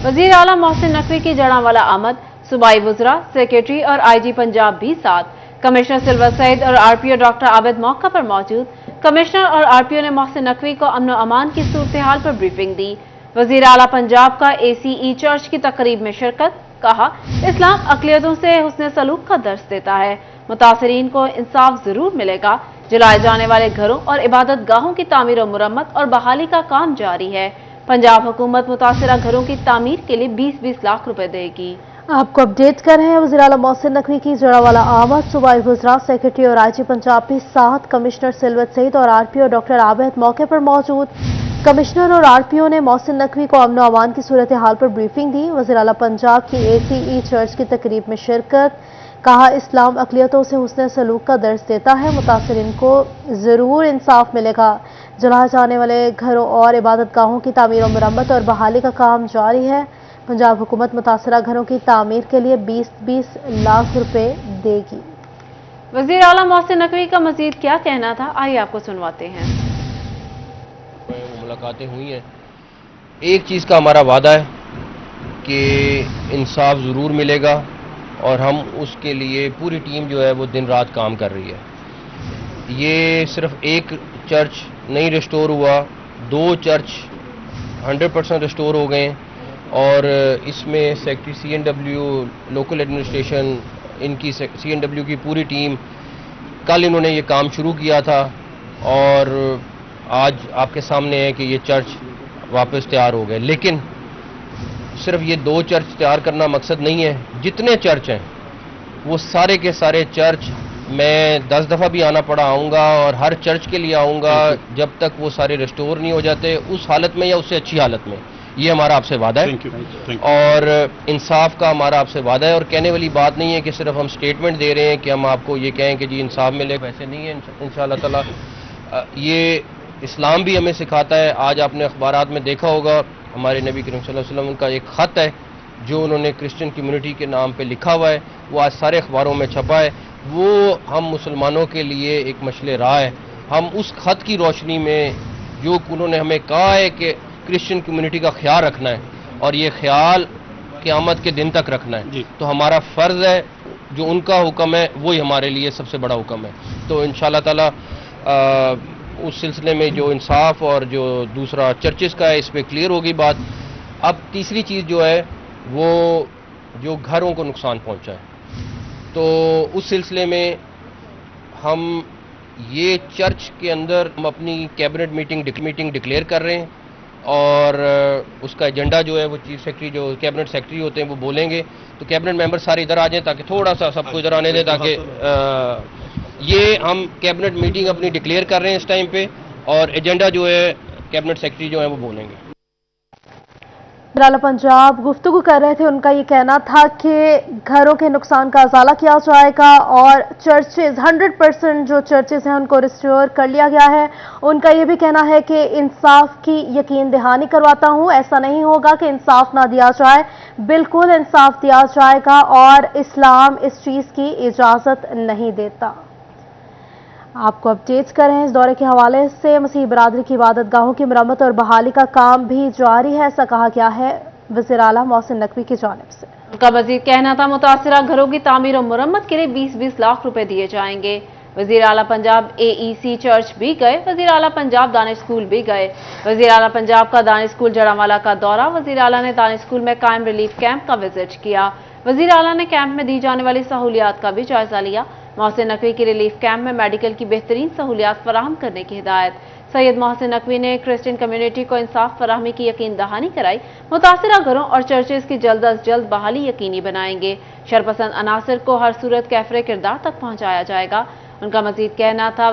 वजीर आला मोहसिन नकवी की जड़ांवाला आमद, सूबाई वुज़रा, सेक्रेटरी और IG पंजाब भी साथ। कमिश्नर सिल्वर सईद और RPO डॉक्टर आबिद मौका पर मौजूद। कमिश्नर और RPO ने मोहसिन नकवी को अमन व अमान की सूरत हाल पर ब्रीफिंग दी। वजीर आला पंजाब का ACE चर्च की तकरीब में शिरकत। कहा, इस्लाम अक़लियतों से हुस्न सलूक का दर्स देता है, मुतासरीन को इंसाफ जरूर मिलेगा। जलाए जाने वाले घरों और इबादत गाहों की तामीर और मुरम्मत और बहाली का काम जारी है। पंजाब हुकूमत मुतासरा घरों की तामीर के लिए 20-20 लाख रुपए देगी। आपको अपडेट कर रहे हैं वज़ीर आला मोहसिन नकवी की जड़ांवाला आमद, सूबाई वुज़रा, सेक्रेटरी और IG पंजाब भी साथ। कमिश्नर सिल्वर सईद और RPO डॉक्टर आबिद मौके पर मौजूद। कमिश्नर और RPO ने मोहसिन नकवी को अमन अमान की सूरत हाल पर ब्रीफिंग दी। वज़ीर आला पंजाब की ACE चर्च की तकरीब में शिरकत। कहा, इस्लाम अक़लियतों से हुस्न सलूक का दर्स देता है, मुतासरीन को ज़रूर इंसाफ मिलेगा। जलाए जाने वाले घरों और इबादत गाहों की तामीर और मुरम्मत और बहाली का काम जारी है। पंजाब हुकूमत मुतासरा घरों की तामीर के लिए 20-20 लाख रुपए देगी। वज़ीर आला मोहसिन नकवी का मजीद क्या कहना था, आइए आपको सुनवाते हैं। मुलाकातें हुई हैं, एक चीज़ का हमारा वादा है कि इंसाफ ज़रूर मिलेगा और हम उसके लिए पूरी टीम जो है वो दिन रात काम कर रही है। ये सिर्फ एक चर्च नहीं रिस्टोर हुआ, 2 चर्च 100% रिस्टोर हो गए और इसमें सेक्रेटरी CNW, लोकल एडमिनिस्ट्रेशन, इनकी CNW की पूरी टीम, कल इन्होंने ये काम शुरू किया था और आज आपके सामने है कि ये चर्च वापस तैयार हो गए। लेकिन सिर्फ ये 2 चर्च तैयार करना मकसद नहीं है, जितने चर्च हैं वो सारे के सारे चर्च मैं 10 दफ़ा भी आना पड़ा आऊँगा और हर चर्च के लिए आऊँगा जब तक वो सारे रिस्टोर नहीं हो जाते उस हालत में या उससे अच्छी हालत में। ये हमारा आपसे वादा है। Thank you. और इंसाफ का हमारा आपसे वादा है और कहने वाली बात नहीं है कि सिर्फ हम स्टेटमेंट दे रहे हैं कि हम आपको ये कहें कि जी इंसाफ मिले, वैसे नहीं है। इंशाअल्लाह ताला ये इस्लाम भी हमें सिखाता है। आज आपने अखबारात में देखा होगा, हमारे नबी करीम सल्लल्लाहु अलैहि वसल्लम का एक ख़त है जो उन्होंने क्रिश्चियन कम्युनिटी के नाम पे लिखा हुआ है, वो आज सारे अखबारों में छपा है। वो हम मुसलमानों के लिए एक मशले राह है। हम उस ख़त की रोशनी में जो उन्होंने हमें कहा है कि क्रिश्चियन कम्युनिटी का ख्याल रखना है और ये ख्याल क़यामत के दिन तक रखना है, तो हमारा फ़र्ज़ है जो उनका हुक्म है वही हमारे लिए सबसे बड़ा हुक्म है। तो इंशाअल्लाह ताला उस सिलसिले में जो इंसाफ और जो दूसरा चर्चेस का है इस पर क्लियर होगी बात। अब तीसरी चीज़ जो है वो जो घरों को नुकसान पहुंचा है, तो उस सिलसिले में हम ये चर्च के अंदर हम अपनी कैबिनेट मीटिंग डिक्लेयर कर रहे हैं और उसका एजेंडा जो है वो चीफ सेक्रेटरी जो कैबिनेट सेक्रेटरी होते हैं वो बोलेंगे, तो कैबिनेट मेंबर सारे इधर आ जाएं ताकि थोड़ा सा सबको इधर आने दें, ताकि ये हम कैबिनेट मीटिंग अपनी डिक्लेयर कर रहे हैं इस टाइम पे और एजेंडा जो है कैबिनेट सेक्रेटरी जो है वो बोलेंगे। आला पंजाब गुफ्तगू कर रहे थे, उनका ये कहना था कि घरों के नुकसान का अजाला किया जाएगा और चर्चेज 100% जो चर्चेज हैं उनको रिस्टोर कर लिया गया है। उनका ये भी कहना है कि इंसाफ की यकीन दहानी करवाता हूं, ऐसा नहीं होगा कि इंसाफ ना दिया जाए, बिल्कुल इंसाफ दिया जाएगा और इस्लाम इस चीज़ की इजाज़त नहीं देता। आपको अपडेट्स कर रहे हैं इस दौरे के हवाले से। मसीह बरादरी की इबादत गाहों की मरम्मत और बहाली का काम भी जारी है, ऐसा कहा गया है वज़ीर आला मोहसिन नकवी की जानिब से। उनका मजीद कहना था, मुतासरा घरों की तामीर और मुरम्मत के लिए 20-20 लाख रुपए दिए जाएंगे। वज़ीर आला पंजाब AEC चर्च भी गए, वज़ीर आला पंजाब दानिश स्कूल भी गए। वज़ीर आला पंजाब का दानिश स्कूल जड़ांवाला का दौरा, वज़ीर आला ने दानिश स्कूल में कायम रिलीफ कैंप का विजिट किया। वज़ीर आला ने कैंप में दी जाने वाली सहूलियात का भी जायजा लिया। मोहसिन नकवी की रिलीफ कैंप में मेडिकल की बेहतरीन सहूलियात फराहम करने की हिदायत। सैयद मोहसिन नकवी ने क्रिश्चियन कम्युनिटी को इंसाफ फराहमी की यकीन दहानी कराई। मुतासरा घरों और चर्चेज की जल्द अज जल्द बहाली यकीनी बनाएंगे। शरपसंद अनासर को हर सूरत कैफरे किरदार तक पहुंचाया जाएगा। उनका मजीद कहना था,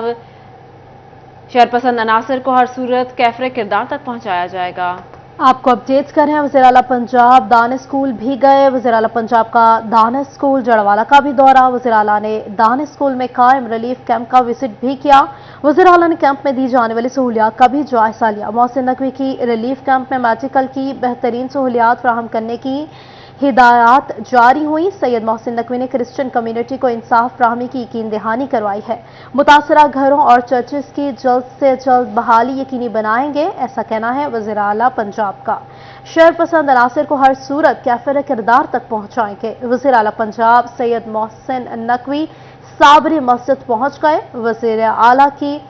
शरपसंद अनासर को हर सूरत कैफरे किरदार तक पहुंचाया जाएगा। आपको अपडेट्स कर रहे हैं, वज़ीर आला पंजाब दानिश स्कूल भी गए। वज़ीर आला पंजाब का दानिश स्कूल जड़ांवाला का भी दौरा। वज़ीर आला ने दानिश स्कूल में कायम रिलीफ कैंप का विजिट भी किया। वज़ीर आला ने कैंप में दी जाने वाली सहूलियात का भी जायजा लिया। मोहसिन नकवी की रिलीफ कैंप में मेडिकल की बेहतरीन सहूलियात फराहम करने की हिदायत जारी हुई। सैयद मोहसिन नकवी ने क्रिश्चियन कम्युनिटी को इंसाफ फराहमी की यकीन दहानी करवाई है। मुतासरा घरों और चर्चेस की जल्द से जल्द बहाली यकीनी बनाएंगे, ऐसा कहना है वज़ीर आला पंजाब का। शहर पसंद अनासर को हर सूरत कैफिर किरदार तक पहुंचाएंगे। वज़ीर आला पंजाब सैयद मोहसिन नकवी साबरी मस्जिद पहुंच गए। वज़ीर आला की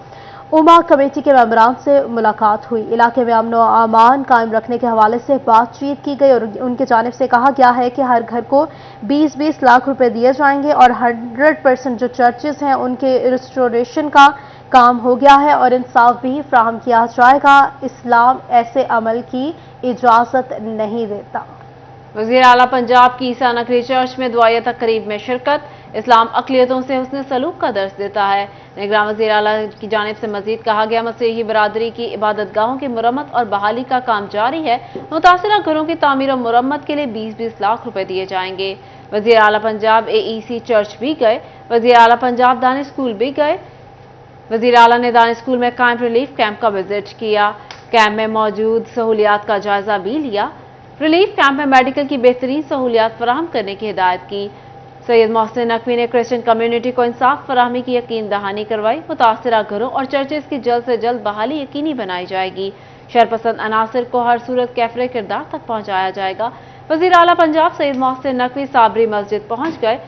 उमा कमेटी के मेंबरान से मुलाकात हुई। इलाके में अमन और अमान कायम रखने के हवाले से बातचीत की गई और उनकी जानिब से कहा गया है कि हर घर को 20-20 लाख रुपए दिए जाएंगे और 100% जो चर्चेस हैं उनके रिस्टोरेशन का काम हो गया है और इंसाफ भी फराहम किया जाएगा। इस्लाम ऐसे अमल की इजाजत नहीं देता। वज़ीर आला पंजाब की ईसा नकवी चर्च में दुआया तकरीब में शिरकत। इस्लाम अक़लियतों से हुस्न सलूक का दर्स देता है। निगरान वज़ीर आला की जानिब से मजीद कहा गया, मसीही बरादरी की इबादतगाहों की मुरम्मत और बहाली का काम जारी है। मुतासिरा घरों की तामीर और मुरम्मत के लिए 20-20 लाख रुपए दिए जाएंगे। वज़ीर आला पंजाब AEC चर्च भी गए। वज़ीर आला पंजाब दानिश स्कूल भी गए। वज़ीर आला ने दानिश स्कूल में कायम रिलीफ कैंप का विजिट किया। कैंप में मौजूद सहूलियात का जायजा भी लिया। रिलीफ कैंप में मेडिकल की बेहतरीन सहूलियात फराहम करने की हिदायत की। सैयद मोहसिन नकवी ने क्रिश्चियन कम्युनिटी को इंसाफ फराहमी की यकीन दहानी करवाई। मुतासिरा घरों और चर्चेस की जल्द से जल्द बहाली यकीनी बनाई जाएगी। शहरपसंद अनासर को हर सूरत कैफरे किरदार तक पहुंचाया जाएगा। वज़ीर आला पंजाब सैयद मोहसिन नकवी साबरी मस्जिद पहुंच गए।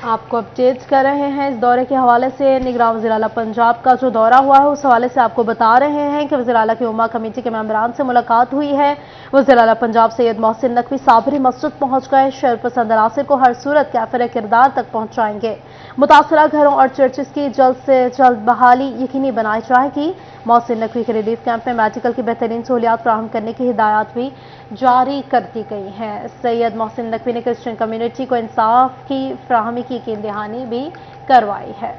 आपको अपडेट्स कर रहे हैं इस दौरे के हवाले से। निगरान वज़ीर आला पंजाब का जो दौरा हुआ है उस हवाले से आपको बता रहे हैं कि वज़ीर आला की उमा कमेटी के मेंबरान से मुलाकात हुई है। वज़ीर आला पंजाब सैयद मोहसिन नकवी साबरी मस्जिद पहुंच गए। शहर पसंद अनासर को हर सूरत कैफिर किरदार तक पहुंचाएंगे। मुतासरा घरों और चर्चेस की जल्द से जल्द बहाली यकीनी बनाई जाएगी। मोहसिन नकवी के रिलीफ कैंप में मेडिकल की बेहतरीन सहूलियात फराहम करने की हिदायत भी जारी कर दी गई हैं। सैयद मोहसिन नकवी ने क्रिश्चियन कम्युनिटी को इंसाफ की फराहमी की यकीन दहानी भी करवाई है।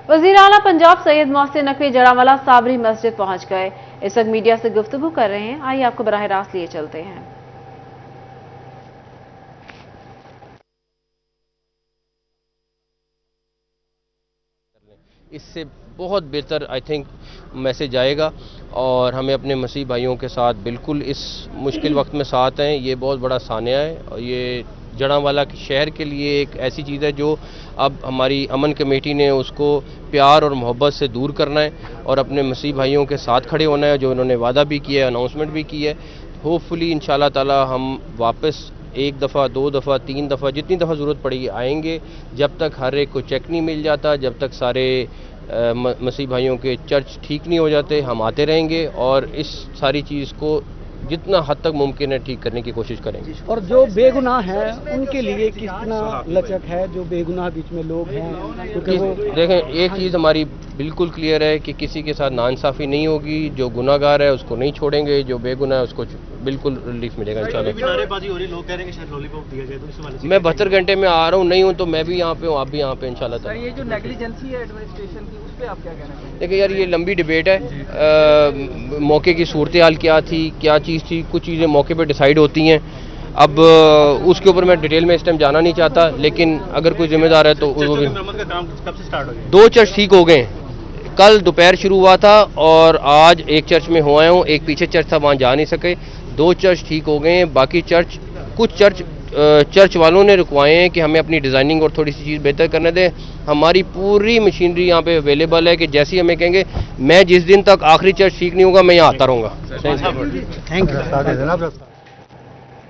वज़ीर आला पंजाब सैयद मोहसिन नकवी जड़ावाला साबरी मस्जिद पहुंच गए। इस वक्त मीडिया से गुफ्तगू कर रहे हैं। आइए आपको बराह रास्त लिए चलते हैं। इससे बहुत बेहतर आई थिंक मैसेज आएगा और हमें अपने मसीह भाइयों के साथ बिल्कुल इस मुश्किल वक्त में साथ हैं। ये बहुत बड़ा सानिया है और ये जड़ांवाला के शहर के लिए एक ऐसी चीज़ है जो अब हमारी अमन कमेटी ने उसको प्यार और मोहब्बत से दूर करना है और अपने मसीह भाइयों के साथ खड़े होना है, जो उन्होंने वादा भी किया है, अनाउंसमेंट भी की है। होपफुली इंशाल्लाह ताला हम वापस 1 दफ़ा 2 दफ़ा 3 दफ़ा जितनी दफ़ा ज़रूरत पड़ेगी आएंगे, जब तक हर एक को चेक नहीं मिल जाता, जब तक सारे मसीह भाइयों के चर्च ठीक नहीं हो जाते, हम आते रहेंगे और इस सारी चीज़ को जितना हद तक मुमकिन है ठीक करने की कोशिश करेंगे। और जो बेगुनाह हैं उनके लिए कितना लचक है, जो बेगुनाह बीच में लोग हैं, क्योंकि वो देखें एक चीज़ हमारी बिल्कुल क्लियर है कि किसी के साथ नाइंसाफ़ी नहीं होगी। जो गुनाहगार है उसको नहीं छोड़ेंगे, जो बेगुनाह है उसको बिल्कुल रिलीफ मिलेगा इंशाल्लाह। नारेबाजी हो रही, लोग कह रहे हैं कि शायद लॉलीपॉप दिया जाए, तो इस वाले से मैं 72 घंटे में आ रहा हूँ, नहीं हूँ तो मैं भी यहाँ पे हूँ, आप भी यहाँ पे इंशाल्लाह ताला। ये जो नेग्लिजेंसी है एडमिनिस्ट्रेशन की, उस पे आप क्या कहना चाहेंगे? देखिए यार ये लंबी डिबेट है। मौके की सूरत हाल क्या थी, क्या चीज़ थी, कुछ चीज़ें मौके पे डिसाइड होती हैं। अब उसके ऊपर मैं डिटेल में इस टाइम जाना नहीं चाहता, लेकिन अगर कोई जिम्मेदार है तो वो भी। मरम्मत का काम कब से स्टार्ट हो गया? 2 चर्च ठीक हो गए, कल दोपहर शुरू हुआ था और आज एक चर्च में हो आया हूँ, एक पीछे चर्च था वहाँ जा नहीं सके। 2 चर्च ठीक हो गए हैं, बाकी चर्च कुछ चर्च वालों ने रुकवाए हैं कि हमें अपनी डिज़ाइनिंग और थोड़ी सी चीज़ बेहतर करने दें। हमारी पूरी मशीनरी यहाँ पे अवेलेबल है कि जैसे ही हमें कहेंगे, मैं जिस दिन तक आखिरी चर्च ठीक नहीं होगा मैं यहाँ आता रहूँगा। Thank you.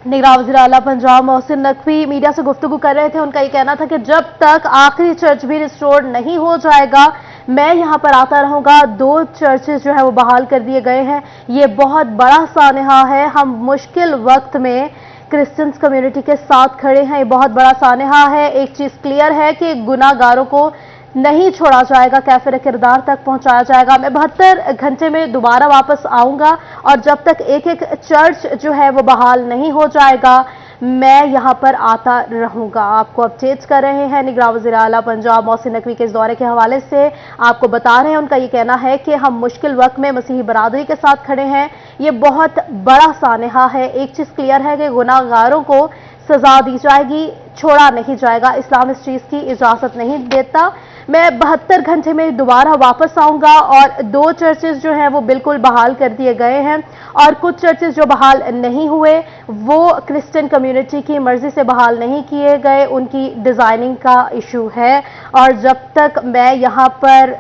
निगरान वज़ीर आला पंजाब मोहसिन नकवी मीडिया से गुफ्तगू कर रहे थे। उनका ये कहना था कि जब तक आखिरी चर्च भी रिस्टोर नहीं हो जाएगा मैं यहाँ पर आता रहूँगा। 2 चर्चेस जो है वो बहाल कर दिए गए हैं। ये बहुत बड़ा सानहा है, हम मुश्किल वक्त में क्रिश्चियंस कम्युनिटी के साथ खड़े हैं, ये बहुत बड़ा सानहा है। एक चीज़ क्लियर है कि गुनाहगारों को नहीं छोड़ा जाएगा, कैफिर किरदार तक पहुंचाया जाएगा। मैं 72 घंटे में दोबारा वापस आऊंगा और जब तक एक एक चर्च जो है वो बहाल नहीं हो जाएगा मैं यहां पर आता रहूंगा। आपको अपडेट्स कर रहे हैं निगरान वज़ीर आला पंजाब मोहसिन नकवी के इस दौरे के हवाले से आपको बता रहे हैं। उनका ये कहना है कि हम मुश्किल वक्त में मसीही बरादरी के साथ खड़े हैं, ये बहुत बड़ा सानहा है। एक चीज़ क्लियर है कि गुनाहगारों को सजा दी जाएगी, छोड़ा नहीं जाएगा। इस्लाम इस चीज़ की इजाज़त नहीं देता। मैं 72 घंटे में दोबारा वापस आऊंगा। और 2 चर्चेस जो हैं वो बिल्कुल बहाल कर दिए गए हैं और कुछ चर्चेस जो बहाल नहीं हुए वो क्रिश्चियन कम्युनिटी की मर्जी से बहाल नहीं किए गए, उनकी डिजाइनिंग का इशू है। और जब तक मैं यहाँ पर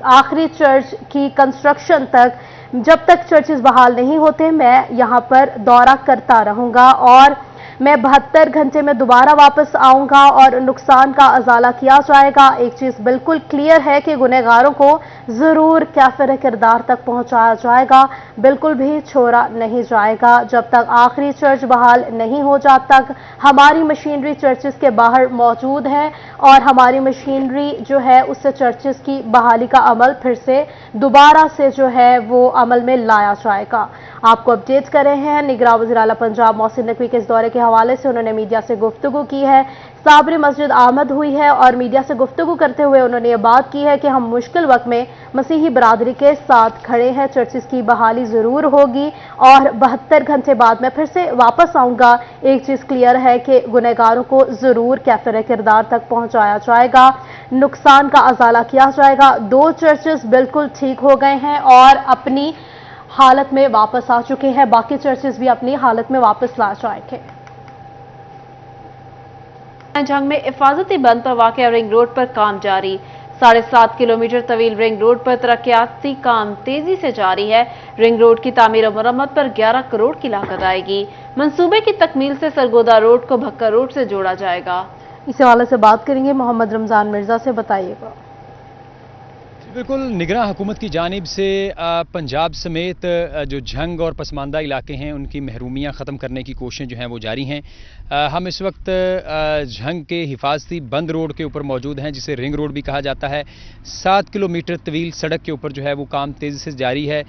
आखिरी चर्च की कंस्ट्रक्शन तक, जब तक चर्चेस बहाल नहीं होते, मैं यहाँ पर दौरा करता रहूंगा और मैं 72 घंटे में दोबारा वापस आऊंगा और नुकसान का अजाला किया जाएगा। एक चीज बिल्कुल क्लियर है कि गुनहगारों को जरूर काफिर किरदार तक पहुंचाया जाएगा, बिल्कुल भी छोड़ा नहीं जाएगा। जब तक आखिरी चर्च बहाल नहीं हो जाता तक हमारी मशीनरी चर्चेस के बाहर मौजूद है और हमारी मशीनरी जो है उससे चर्चेस की बहाली का अमल फिर से दोबारा से जो है वो अमल में लाया जाएगा। आपको अपडेट कर रहे हैं निगरान वज़ीर आला पंजाब मोहसिन नकवी के इस दौरे के हवाले से। उन्होंने मीडिया से गुफ्तगू की है, साबरी मस्जिद आमद हुई है और मीडिया से गुफ्तगू करते हुए उन्होंने ये बात की है कि हम मुश्किल वक्त में मसीही बरादरी के साथ खड़े हैं, चर्चेस की बहाली जरूर होगी और 72 घंटे बाद मैं फिर से वापस आऊंगा। एक चीज क्लियर है कि गुनहगारों को जरूर काफिर किरदार तक पहुंचाया जाएगा, नुकसान का अजाला किया जाएगा। 2 चर्चेस बिल्कुल ठीक हो गए हैं और अपनी हालत में वापस आ चुके हैं, बाकी चर्चेस भी अपनी हालत में वापस ला जाएंगे। जंग में हिफाजती बंद पर वाक़या रिंग रोड पर काम जारी। 7.5 किलोमीटर तवील रिंग रोड पर तरक्याती काम तेजी से जारी है। रिंग रोड की तामीर और मरम्मत पर 11 करोड़ की लागत आएगी। मंसूबे की तकमील से सरगोदा रोड को भक्कर रोड से जोड़ा जाएगा। इस हवाले से बात करेंगे मोहम्मद रमजान मिर्जा से, बताइएगा। बिल्कुल, निगरान हुकूमत की जानिब से पंजाब समेत जो झंग और पसमानदा इलाके हैं उनकी महरूमियाँ ख़त्म करने की कोशिशें जो हैं वो जारी हैं। हम इस वक्त झंग के हिफाजती बंद रोड के ऊपर मौजूद हैं जिसे रिंग रोड भी कहा जाता है। 7 किलोमीटर तवील सड़क के ऊपर जो है वो काम तेज़ी से जारी है।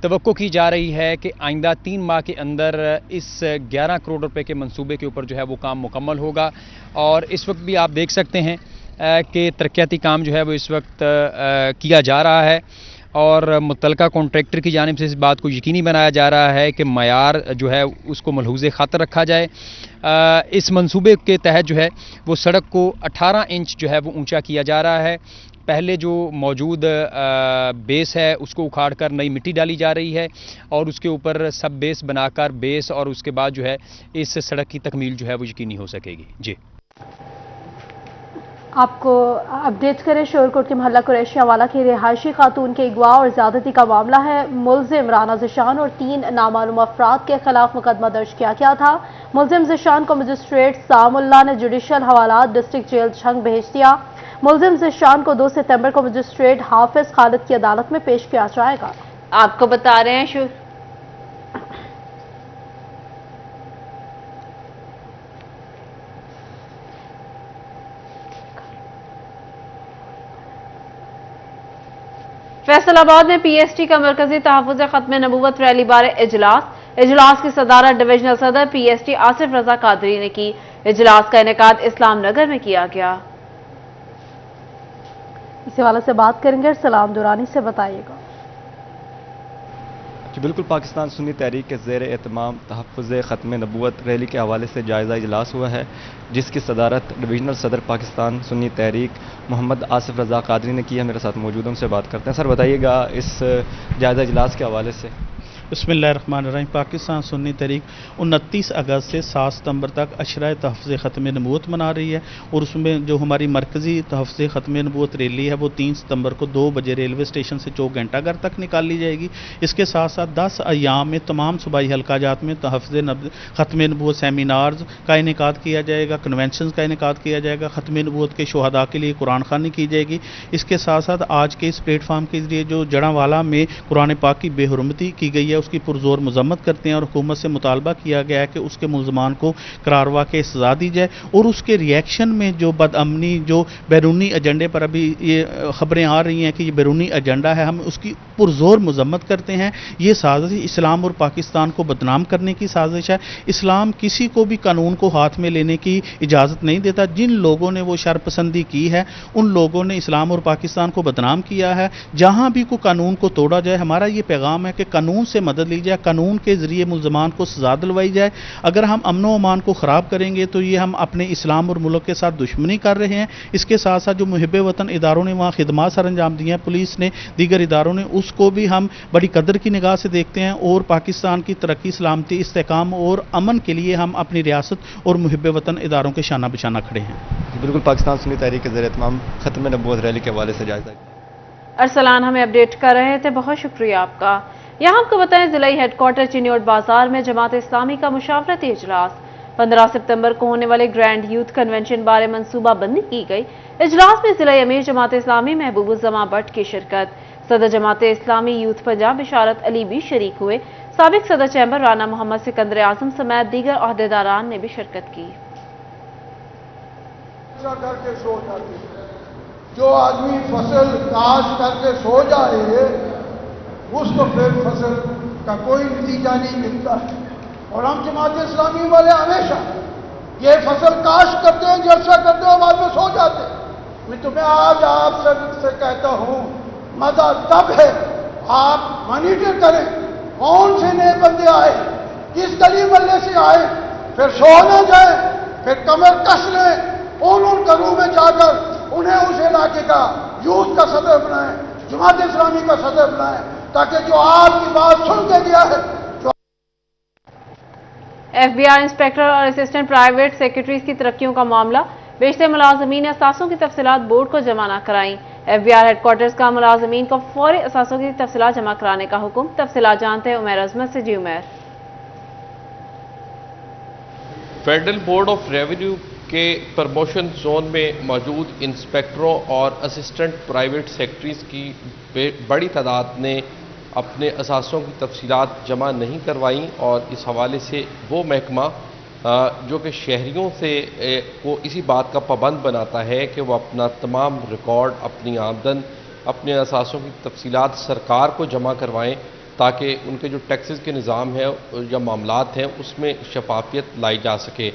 तवक्को की जा रही है कि आइंदा 3 माह के अंदर इस 11 करोड़ रुपए के मंसूबे के ऊपर जो है वो काम मुकम्मल होगा। और इस वक्त भी आप देख सकते हैं कि तरक्याती काम जो है वो इस वक्त किया जा रहा है और मुतलका कॉन्ट्रैक्टर की जानिब से इस बात को यकीनी बनाया जा रहा है कि मयार जो है उसको मलहूज़े खातर रखा जाए। इस मंसूबे के तहत जो है वो सड़क को 18 इंच जो है वो ऊंचा किया जा रहा है। पहले जो मौजूद बेस है उसको उखाड़ कर नई मिट्टी डाली जा रही है और उसके ऊपर सब बेस बनाकर बेस और उसके बाद जो है इस सड़क की तकमील जो है वो यकीनी हो सकेगी। जी, आपको अपडेट करें, शोरकोट के मोहल्ला कुरैशिया वाला की रिहायशी खातून के अगवा और ज्यादती का मामला है। मुलजिम राना ज़िशान और 3 नामालूम अफराद के खिलाफ मुकदमा दर्ज किया गया था। मुलजिम ज़िशान को मजिस्ट्रेट सामुल्ला ने जुडिशल हवालात डिस्ट्रिक्ट जेल झंग भेज दिया। मुलजिम ज़िशान को 2 सितंबर को मजिस्ट्रेट हाफिज खालिद की अदालत में पेश किया जाएगा। आपको बता रहे हैं फैसलाबाद में पीएसटी का मरकजी तहफ़्फ़ुज़ ख़त्म नबूवत रैली बारे इजलास की सदारत डिविजनल सदर पीएसटी आसिफ रजा कादरी ने की। इजलास का इनेकाद इस्लाम नगर में किया गया। इस हवाले से बात करेंगे, सलाम दुरानी से, बताइएगा। जी बिल्कुल, पाकिस्तान सुन्नी तहरीक के ज़ेर एहतमाम तहफ़्फ़ुज़ ख़त्म नबूवत रैली के हवाले से जायज़ा इजलास हुआ है जिसकी सदारत डिविजनल सदर पाकिस्तान सुन्नी तहरीक मोहम्मद आसिफ रजा कादरी ने की है। मेरे साथ मौजूद उनसे बात करते हैं। सर बताइएगा इस जायज़ा इजलास के हवाले से। बिस्मिल्लाहिर्रहमानिर्रहीम। पाकिस्तान सुन्नी तहरीक 29 अगस्त से 7 सितंबर तक अशरा तहफ़्फ़ुज़ ख़त्म नबूवत मना रही है और उसमें जो हमारी मरकज़ी तहफ़्फ़ुज़ ख़त्म नबूवत रैली है वो 3 सितंबर को 2 बजे रेलवे स्टेशन से चौक घंटाघर तक निकाली जाएगी। इसके साथ साथ 10 अयाम में तमाम सूबाई हल्काजात में तहफ़्फ़ुज़ ख़त्म नबूवत सेमिनार्स का इनेकाद किया जाएगा, कन्वेंशन का इनेकाद किया जाएगा, ख़त्म नबूवत के शोहदा के लिए कुरान ख़वानी की जाएगी। इसके साथ साथ आज के इस प्लेटफार्म के ज़रिए जो जड़ावाला में कुरान पाक की बेहुरमती की गई है उसकी पुरजोर मजम्मत करते हैं और हुकूमत से मुतालबा किया गया है कि उसके मुलजमान को करारवा के सजा दी जाए। और उसके रिएक्शन में जो बदअमनी, जो बैरूनी एजेंडे पर अभी ये खबरें आ रही हैं कि ये बैरूनी एजेंडा है, हम उसकी पुरजोर मजम्मत करते हैं। ये साजिश इस्लाम और पाकिस्तान को बदनाम करने की साजिश है। इस्लाम किसी को भी कानून को हाथ में लेने की इजाज़त नहीं देता। जिन लोगों ने वो शरपसंदी की है उन लोगों ने इस्लाम और पाकिस्तान को बदनाम किया है। जहाँ भी कोई कानून को तोड़ा जाए, हमारा ये पैगाम है कि कानून से مدد لی جائے, قانون کے ذریعے ملزمان کو سزا دلوائی جائے. اگر ہم امن و امان کو خراب کریں گے تو یہ ہم اپنے اسلام اور ملک کے ساتھ دشمنی کر رہے ہیں. اس کے ساتھ ساتھ جو محب وطن اداروں نے وہاں خدمات سر انجام دی ہیں, پولیس نے, دیگر اداروں نے, اس کو بھی ہم بڑی قدر کی نگاہ سے دیکھتے ہیں, اور پاکستان کی ترقی, سلامتی, استحکام اور امن کے لیے ہم اپنی ریاست اور محب وطن اداروں کے شانہ بشانہ کھڑے ہیں. بالکل پاکستان سنی تحریک کے زیر اہتمام ختم نبوت ریلی کے حوالے سے جائزہ. ارسلان ہمیں اپڈیٹ کر رہے تھے, بہت شکریہ آپ کا. یہاں آپ کو بتائیں ضلعی ہیڈ کوارٹر چنیوٹ بازار میں جماعت اسلامی کا مشاورتی اجلاس. 15 ستمبر کو ہونے والے گرینڈ یوتھ کنونشن بارے منصوبہ بندی کی گئی. اجلاس میں ضلعی امیر جماعت اسلامی محبوب الزماں بٹ کی شرکت. صدر جماعت اسلامی یوتھ پنجاب بشارت علی بھی شریک ہوئے. سابق صدر چیمبر رانا محمد سکندر اعظم سمیت دیگر عہدیداران نے بھی شرکت کی. جو آدمی فصل کاشت کر کے سو جائے اس کو پھر فصل کا کوئی نتیجہ نہیں ملتا ہے. اور ہم جماعت اسلامی والے ہمیشہ یہ فصل کاشت کرتے ہیں, جلسہ کرتے ہیں اور بعد میں سو جاتے ہیں. میں تمہیں آج آپ سے کہتا ہوں, مزہ تب ہے آپ مانیٹر کریں کون سے نئے بندے آئے, کس گلی محلے سے آئے, پھر سو نہ جائیں, پھر کمر کس لیں, ان گھروں میں جا کر انہیں اس علاقے کا یوتھ کا صدر بنائیں, جماعت اسلامی کا صدر بنائیں, تاکہ جو آپ کی بات سن کے گیا ہے. ایف بی آر انسپیکٹر اور اسسٹنٹ پرائیویٹ سیکرٹریز کی ترقیوں کا معاملہ. بیشتر ملازمین نے اثاثوں کی تفصیلات بورڈ کو جمع نہ کرائیں. F B R headquarters کا ملازمین کو فوری اثاثوں کی تفصیلات جمع کرانے کا حکم. تفصیلات جانتے ہیں عمیر عظمت سے. جی Umair. Federal board of revenue کے پروموشن زون میں موجود انسپیکٹروں اور اسسٹنٹ پرائیویٹ سیکرٹریز کی بڑی تعداد نے اپنے اثاثوں کی تفصیلات جمع نہیں کروائیں, اور اس حوالے سے وہ محکمہ جو کہ شہریوں سے کو اسی بات کا پابند بناتا ہے کہ وہ اپنا تمام ریکارڈ, اپنی آمدن, اپنے اثاثوں کی تفصیلات سرکار کو جمع کروائیں, تاکہ ان کے جو ٹیکسز کے نظام ہے یا معاملات ہیں اس میں شفافیت لائی جا سکے.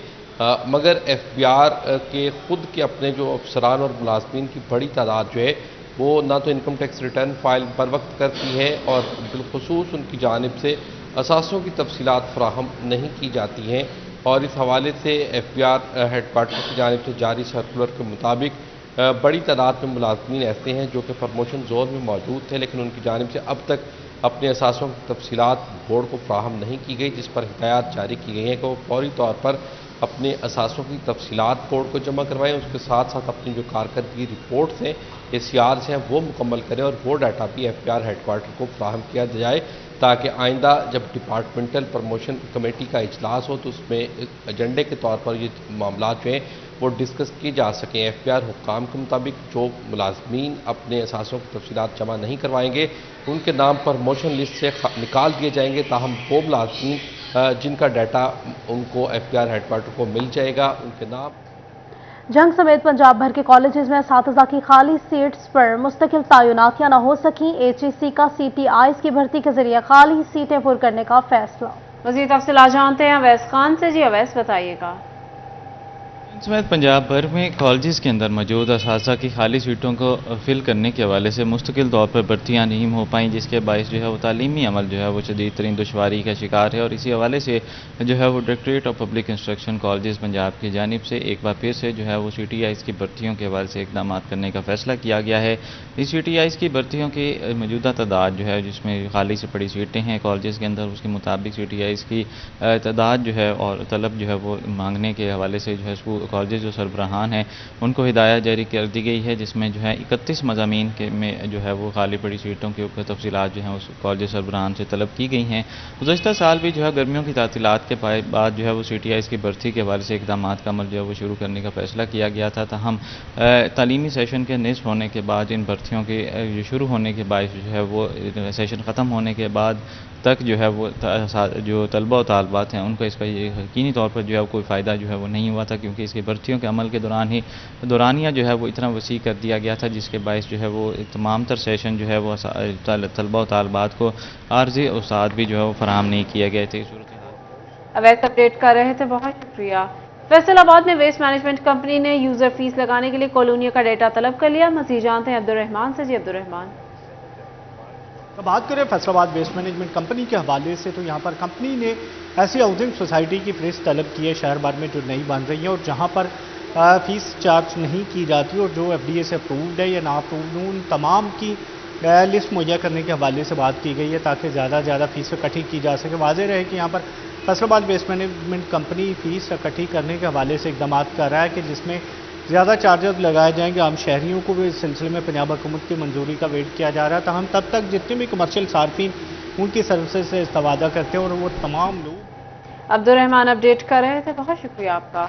مگر ایف بی آر کے خود کے اپنے جو افسران اور ملازمین کی بڑی تعداد جو ہے وہ نہ تو انکم ٹیکس ریٹرن فائل پر وقت کرتی ہے, اور بالخصوص ان کی جانب سے اثاثوں کی تفصیلات فراہم نہیں کی جاتی ہیں. اور اس حوالے سے F B R headquarter کی جانب سے جاری سرکولر کے مطابق بڑی تعداد میں ملازمین ایسے ہیں جو کہ پروموشن زون میں موجود تھے, لیکن ان کی جانب سے اب تک اپنے اثاثوں کی تفصیلات بورڈ کو فراہم نہیں کی گئی, جس پر ہدایات جاری کی گئی ہیں کہ وہ فوری طور پر اپنے اثاثوں کی تفصیلات بورڈ کو جمع کروائیں. اس کے ساتھ ساتھ اپنی جو کارکردگی رپورٹس ہیں, ACRs ہیں, وہ مکمل کریں, اور وہ ڈیٹا بھی F B R headquarter کو فراہم کیا جائے, تاکہ آئندہ جب ڈپارٹمنٹل پروموشن کمیٹی کا اجلاس ہو تو اس میں ایجنڈے کے طور پر یہ معاملات جو ہیں وہ ڈسکس کی جا سکیں. ایف بی آر حکام کے مطابق جو ملازمین اپنے اثاثوں کی تفصیلات جمع نہیں کروائیں گے ان کے نام پروموشن لسٹ سے نکال دیے جائیں گے, تاہم وہ ملازمین جن کا ڈیٹا ان کو F B R headquarter کو مل جائے گا ان کے نام. جنگ سمیت پنجاب بھر کے کالجز میں اساتذہ کی خالی سیٹس پر مستقل تعیناتیاں نہ ہو سکیں. HEC کا CTIs کی بھرتی کے ذریعے خالی سیٹیں پر کرنے کا فیصلہ. مزید تفصیلات جانتے ہیں اویس خان سے. جی اویس بتائیے گا. سمیت پنجاب بھر میں کالجز کے اندر موجود اساتذہ کی خالی سیٹوں کو فل کرنے کے حوالے سے مستقل طور پر بھرتیاں نہیں ہو پائیں, جس کے باعث جو ہے وہ تعلیمی عمل جو ہے وہ شدید ترین دشواری کا شکار ہے. اور اسی حوالے سے جو ہے وہ directorate of public instruction colleges Punjab کی جانب سے ایک بار پھر سے جو ہے وہ CTIs کی بھرتیوں کے حوالے سے اقدامات کرنے کا فیصلہ کیا گیا ہے. اس CTIs کی بھرتیوں کی موجودہ تعداد جو ہے جس میں خالی سے پڑی سیٹیں ہیں کالجز کے اندر, اس کے مطابق CTIs کی تعداد جو ہے اور طلب جو ہے وہ مانگنے کے حوالے سے جو ہے کالجز جو سربراہان ہیں ان کو ہدایت جاری کر دی گئی ہے, جس میں جو ہے 31 مضامین کے میں جو ہے وہ خالی پڑی سیٹوں کے اوپر تفصیلات جو ہیں اس کالج سربراہان سے طلب کی گئی ہیں. گزشتہ سال بھی جو ہے گرمیوں کی تعطیلات کے بعد جو ہے وہ CTIs کی بھرتی کے حوالے سے اقدامات کا عمل جو ہے وہ شروع کرنے کا فیصلہ کیا گیا تھا, تاہم تعلیمی سیشن کے نصف ہونے کے بعد ان بھرتیوں کے شروع ہونے کے باعث جو ہے وہ سیشن ختم ہونے کے بعد تک جو ہے وہ جو طلبہ و طالبات ہیں ان کو اس کا یقینی طور پر جو ہے کوئی فائدہ جو ہے وہ نہیں ہوا تھا, کیونکہ اس کی بھرتیوں کے عمل کے دوران ہی دورانیہ جو ہے وہ اتنا وسیع کر دیا گیا تھا, جس کے باعث جو ہے وہ تمام تر سیشن جو ہے وہ طلبہ و طالبات کو عارضی استاد بھی جو ہے وہ فراہم نہیں کیے گئے تھے. اویس اپڈیٹ کر رہے تھے, بہت شکریہ. فیصل آباد میں ویسٹ مینجمنٹ کمپنی نے یوزر فیس لگانے کے لیے کالونیوں کا ڈیٹا طلب کر لیا. مزید جانتے ہیں عبد الرحمان سے. جی عبد الرحمان. بات کریں فیصل آباد ویسٹ مینجمنٹ کمپنی کے حوالے سے، تو یہاں پر کمپنی نے ایسی ہاؤسنگ سوسائٹی کی فہرست طلب کی ہے شہر بھر میں جو نئی بن رہی ہے، اور جہاں پر فیس چارج نہیں کی جاتی، اور جو FDA سے اپرووڈ ہے یا نا اپرووڈ، ان تمام کی لسٹ مہیا کرنے کے حوالے سے بات کی گئی ہے تاکہ زیادہ سے زیادہ فیس اکٹھی کی جا سکے۔ واضح رہے کہ یہاں پر فیصل آباد ویسٹ مینجمنٹ کمپنی فیس اکٹھی کرنے کے حوالے سے اقدامات کر رہا ہے کہ جس میں زیادہ چارجز لگائے جائیں گے۔ عام شہریوں کو بھی اس سلسلے میں پنجاب حکومت کی منظوری کا ویٹ کیا جا رہا ہے، تاہم تب تک جتنے بھی کمرشل صارفین ان کی سروسز سے استفادہ کرتے ہیں، اور وہ تمام لوگ عبد الرحمان اپڈیٹ کر رہے تھے، بہت شکریہ آپ کا۔